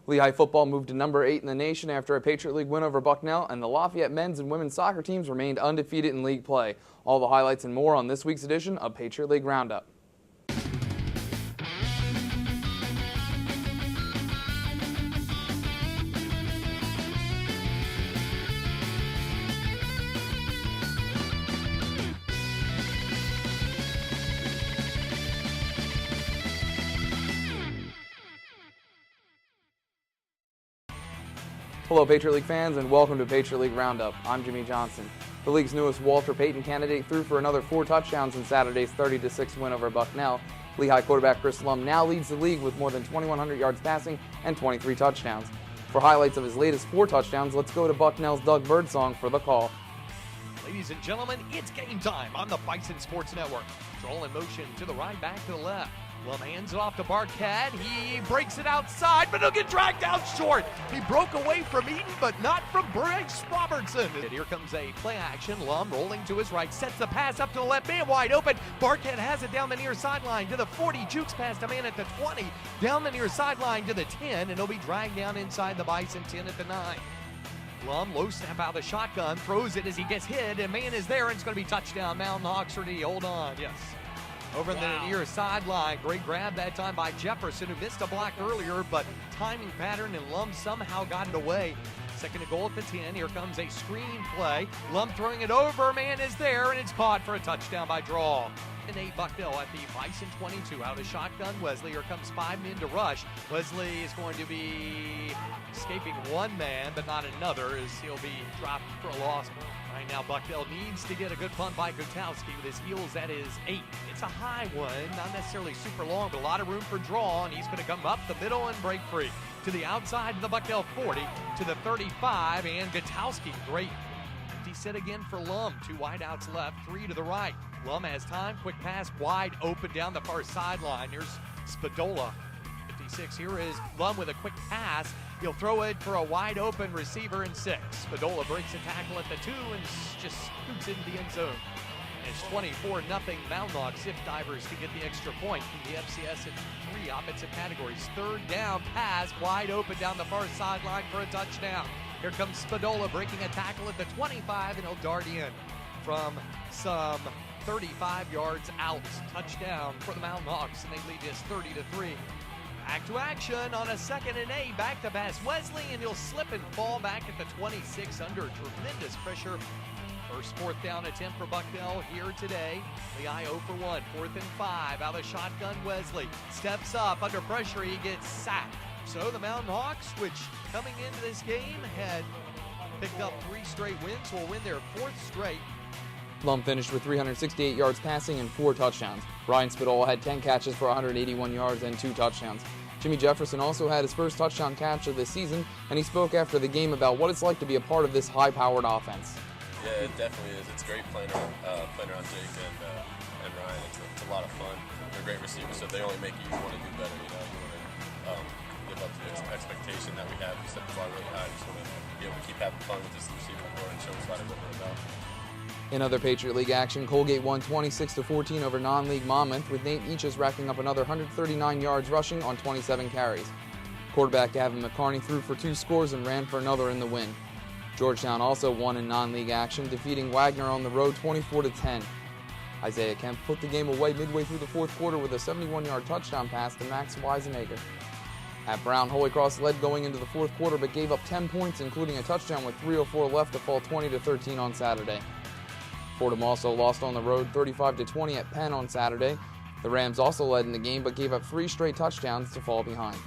Lehigh football moved to number 8 in the nation after a Patriot League win over Bucknell, and the Lafayette men's and women's soccer teams remained undefeated in league play. All the highlights and more on this week's edition of Patriot League Roundup. Hello Patriot League fans and welcome to Patriot League Roundup. I'm Jimmy Johnson. The league's newest Walter Payton candidate threw for another 4 touchdowns in Saturday's 30-6 win over Bucknell. Lehigh quarterback Chris Lum now leads the league with more than 2,100 yards passing and 23 touchdowns. For highlights of his latest 4 touchdowns, let's go to Bucknell's Doug Birdsong for the call. Ladies and gentlemen, it's game time on the Bison Sports Network. Troll in motion to the right, back to the left. Lum hands it off to Barquette. He breaks it outside, but he'll get dragged out short. He broke away from Eaton, but not from Bryce Robertson. And here comes a play action. Lum rolling to his right, sets the pass up to the left, man wide open. Barquette has it down the near sideline to the 40, jukes past a man at the 20, down the near sideline to the 10, and he'll be dragged down inside the Bison 10 at the 9. Lum, low snap out of the shotgun, throws it as he gets hit, and man is there, and it's going to be touchdown. Mountain Hawks or D. Hold on, yes. Over in the near sideline, great grab that time by Jefferson, who missed a block earlier, but timing pattern, and Lum somehow got it away. Second and goal at the 10. Here comes a screen play. Lum throwing it over, man is there, and it's caught for a touchdown by Draw. And 8 Bucknell at the Bison 22 out of the shotgun. Wesley, here comes 5 men to rush. Wesley is going to be escaping one man, but not another, as he'll be dropped for a loss. Right now, Bucknell needs to get a good punt by Gutowski with his heels at his 8. It's a high one, not necessarily super long, but a lot of room for Draw, and he's going to come up the middle and break free. To the outside of the Bucknell 40, to the 35, and Gutowski, great. Empty set again for Lum. 2 wideouts left, 3 to the right. Lum has time, quick pass, wide open down the far sideline. Here's Spadola. 56, here is Lum with a quick pass. He'll throw it for a wide open receiver in 6. Spadola breaks a tackle at the 2 and just scoots into the end zone. It's 24-0 Mountain Hawks Zip Divers to get the extra point from the FCS in 3 offensive categories. Third down pass, wide open down the far sideline for a touchdown. Here comes Spadola breaking a tackle at the 25, and he'll dart in from some 35 yards out. Touchdown for the Mountain Hawks, and they lead us 30-3. Back to action on a 2nd and 8. Back to pass Wesley, and he'll slip and fall back at the 26 under tremendous pressure. First 4th down attempt for Bucknell here today. Lehigh 0 for 1. 4th and 5. Out of the shotgun, Wesley steps up under pressure. He gets sacked. So the Mountain Hawks, which coming into this game had picked up 3 straight wins, will win their 4th straight. Lum finished with 368 yards passing and 4 touchdowns. Ryan Spadola had 10 catches for 181 yards and 2 touchdowns. Jimmy Jefferson also had his first touchdown catch of the season, and he spoke after the game about what it's like to be a part of this high-powered offense. Yeah, it definitely is. It's great playing around Jake and Ryan. It's a lot of fun. They're great receivers, so they only make you want to do better. You know, you want to live up to the expectation that we have. We set the bar really high. Just want to be able to keep having fun with this receiving core and show everybody what we're about. In other Patriot League action, Colgate won 26-14 over non-league Monmouth, with Nate Eaches racking up another 139 yards rushing on 27 carries. Quarterback Gavin McCarney threw for 2 scores and ran for another in the win. Georgetown also won in non-league action, defeating Wagner on the road 24-10. Isaiah Kemp put the game away midway through the 4th quarter with a 71-yard touchdown pass to Max Weisenegger. At Brown, Holy Cross led going into the 4th quarter but gave up 10 points, including a touchdown with 3:04 left to fall 20-13 on Saturday. Fordham also lost on the road 35-20 at Penn on Saturday. The Rams also led in the game but gave up 3 straight touchdowns to fall behind.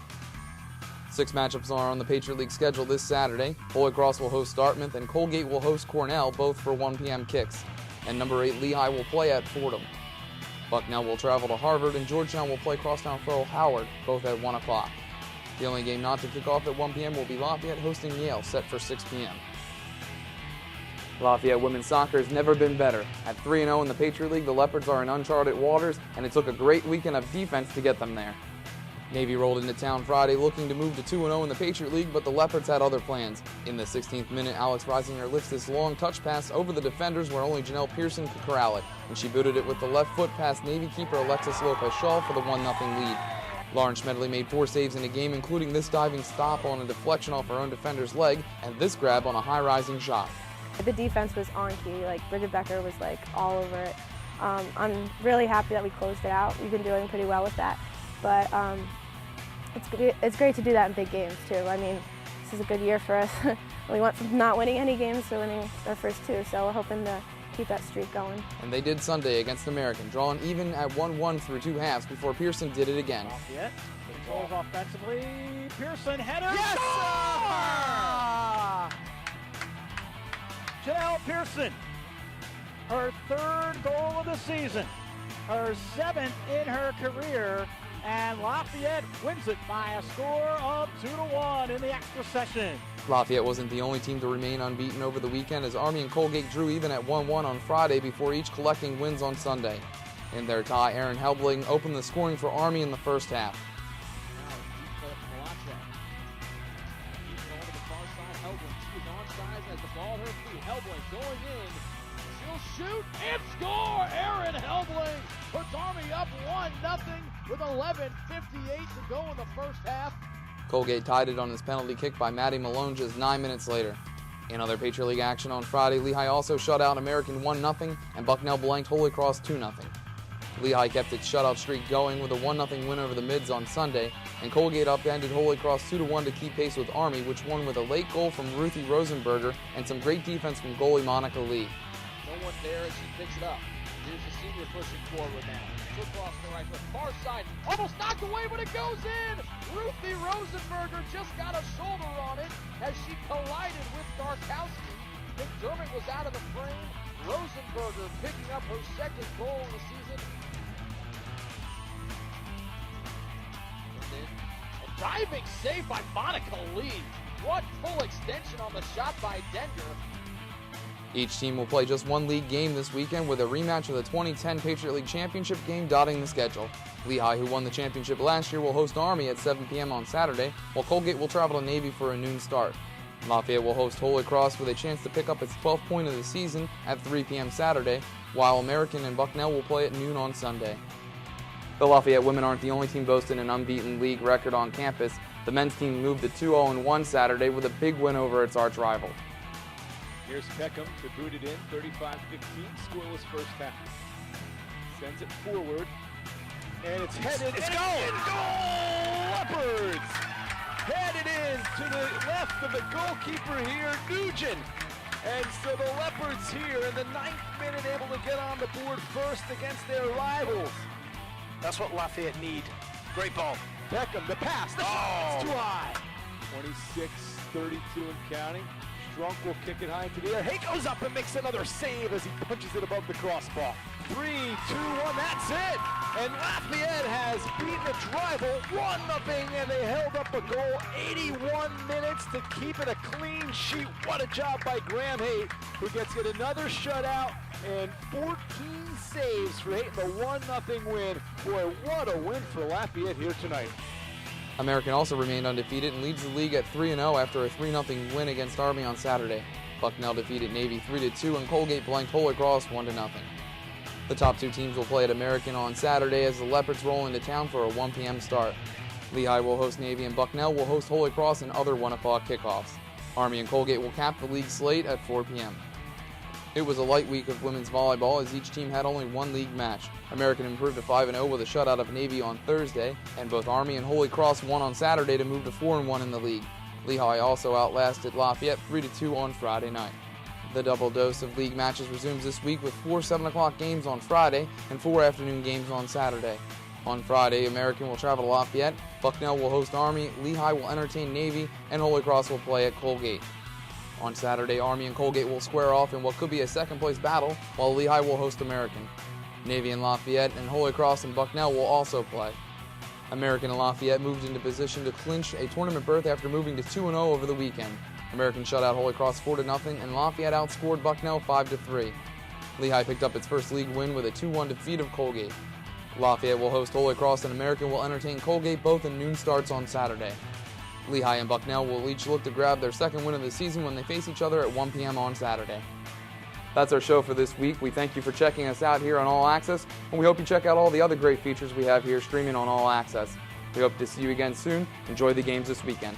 6 matchups are on the Patriot League schedule this Saturday. Holy Cross will host Dartmouth and Colgate will host Cornell, both for 1 p.m. kicks. And number 8 Lehigh will play at Fordham. Bucknell will travel to Harvard and Georgetown will play crosstown foe Howard, both at 1 o'clock. The only game not to kick off at 1 p.m. will be Lafayette hosting Yale, set for 6 p.m. Lafayette women's soccer has never been better. At 3-0 in the Patriot League, the Leopards are in uncharted waters, and it took a great weekend of defense to get them there. Navy rolled into town Friday looking to move to 2-0 in the Patriot League, but the Leopards had other plans. In the 16th minute, Alex Reisinger lifts this long touch pass over the defenders where only Janelle Pearson could corral it, and she booted it with the left foot past Navy keeper Alexis Lopez-Shaw for the 1-0 lead. Lauren Schmedley made 4 saves in a game, including this diving stop on a deflection off her own defender's leg and this grab on a high-rising shot. The defense was on key. Bridget Becker was all over it. I'm really happy that we closed it out. We've been doing pretty well with that, but it's great to do that in big games too. I mean, this is a good year for us. We went from not winning any games to winning our first 2, so we're hoping to keep that streak going. And they did Sunday against American, drawing even at 1-1 through 2 halves before Pearson did it again. Lafayette controls offensively. Pearson header. Yes! Janelle Pearson, her 3rd goal of the season, her 7th in her career, and Lafayette wins it by a score of 2-1 in the extra session. Lafayette wasn't the only team to remain unbeaten over the weekend, as Army and Colgate drew even at 1-1 on Friday before each collecting wins on Sunday. In their tie, Erin Helbling opened the scoring for Army in the first half. Helbling going in, she'll shoot and score! Erin Helbling puts Army up 1-0 with 11:58 to go in the first half. Colgate tied it on his penalty kick by Maddie Malone just 9 minutes later. In other Patriot League action on Friday, Lehigh also shut out American 1-0 and Bucknell blanked Holy Cross 2-0. Lehigh kept its shutout streak going with a 1-0 win over the Mids on Sunday, and Colgate upended Holy Cross 2-1 to keep pace with Army, which won with a late goal from Ruthie Rosenberger and some great defense from goalie Monica Lee. No one there as she picks it up. Here's the senior pushing forward now. She'll cross the right foot, far side, almost knocked away, but it goes in! Ruthie Rosenberger just got a shoulder on it as she collided with Darkowski. McDermott was out of the frame. Rosenberger picking up her 2nd goal of the season. A diving save by Monica Lee. What full extension on the shot by Dender. Each team will play just 1 league game this weekend, with a rematch of the 2010 Patriot League Championship game dotting the schedule. Lehigh, who won the championship last year, will host Army at 7 p.m. on Saturday, while Colgate will travel to Navy for a noon start. Lafayette will host Holy Cross with a chance to pick up its 12th point of the season at 3 p.m. Saturday, while American and Bucknell will play at noon on Sunday. The Lafayette women aren't the only team boasting an unbeaten league record on campus. The men's team moved to 2-0-1 Saturday with a big win over its arch rival. Here's Peckham to boot it in, 35-15, scoreless first half. Sends it forward, and it's headed. It's going! Goal! Leopards! Headed in to the left of the goalkeeper here, Nugent. And so the Leopards here in the 9th minute able to get on the board first against their rivals. That's what Lafayette need. Great ball. Peckham, the pass, the shot, it's too high. 26-32 and counting. Strunk will kick it high into the air. Hay goes up and makes another save as he punches it above the crossbar. 3, 2, 1, that's it! And Lafayette has beaten its rival 1-0, and they held up a goal 81 minutes to keep it a clean sheet. What a job by Graham Haight, who gets yet another shutout and 14 saves for Haight in the 1-0 win. Boy, what a win for Lafayette here tonight. American also remained undefeated and leads the league at 3-0 after a 3-0 win against Army on Saturday. Bucknell defeated Navy 3-2 and Colgate blanked Holy Cross 1-0. The top 2 teams will play at American on Saturday as the Leopards roll into town for a 1 p.m. start. Lehigh will host Navy and Bucknell will host Holy Cross and other 1 o'clock kickoffs. Army and Colgate will cap the league slate at 4 p.m. It was a light week of women's volleyball as each team had only 1 league match. American improved to 5-0 with a shutout of Navy on Thursday, and both Army and Holy Cross won on Saturday to move to 4-1 in the league. Lehigh also outlasted Lafayette 3-2 on Friday night. The double dose of league matches resumes this week with 4 7 o'clock games on Friday and 4 afternoon games on Saturday. On Friday, American will travel to Lafayette, Bucknell will host Army, Lehigh will entertain Navy, and Holy Cross will play at Colgate. On Saturday, Army and Colgate will square off in what could be a second-place battle, while Lehigh will host American. Navy and Lafayette and Holy Cross and Bucknell will also play. American and Lafayette moved into position to clinch a tournament berth after moving to 2-0 over the weekend. American shut out Holy Cross 4-0, and Lafayette outscored Bucknell 5-3. Lehigh picked up its first league win with a 2-1 defeat of Colgate. Lafayette will host Holy Cross, and American will entertain Colgate both in noon starts on Saturday. Lehigh and Bucknell will each look to grab their second win of the season when they face each other at 1 p.m. on Saturday. That's our show for this week. We thank you for checking us out here on All Access, and we hope you check out all the other great features we have here streaming on All Access. We hope to see you again soon. Enjoy the games this weekend.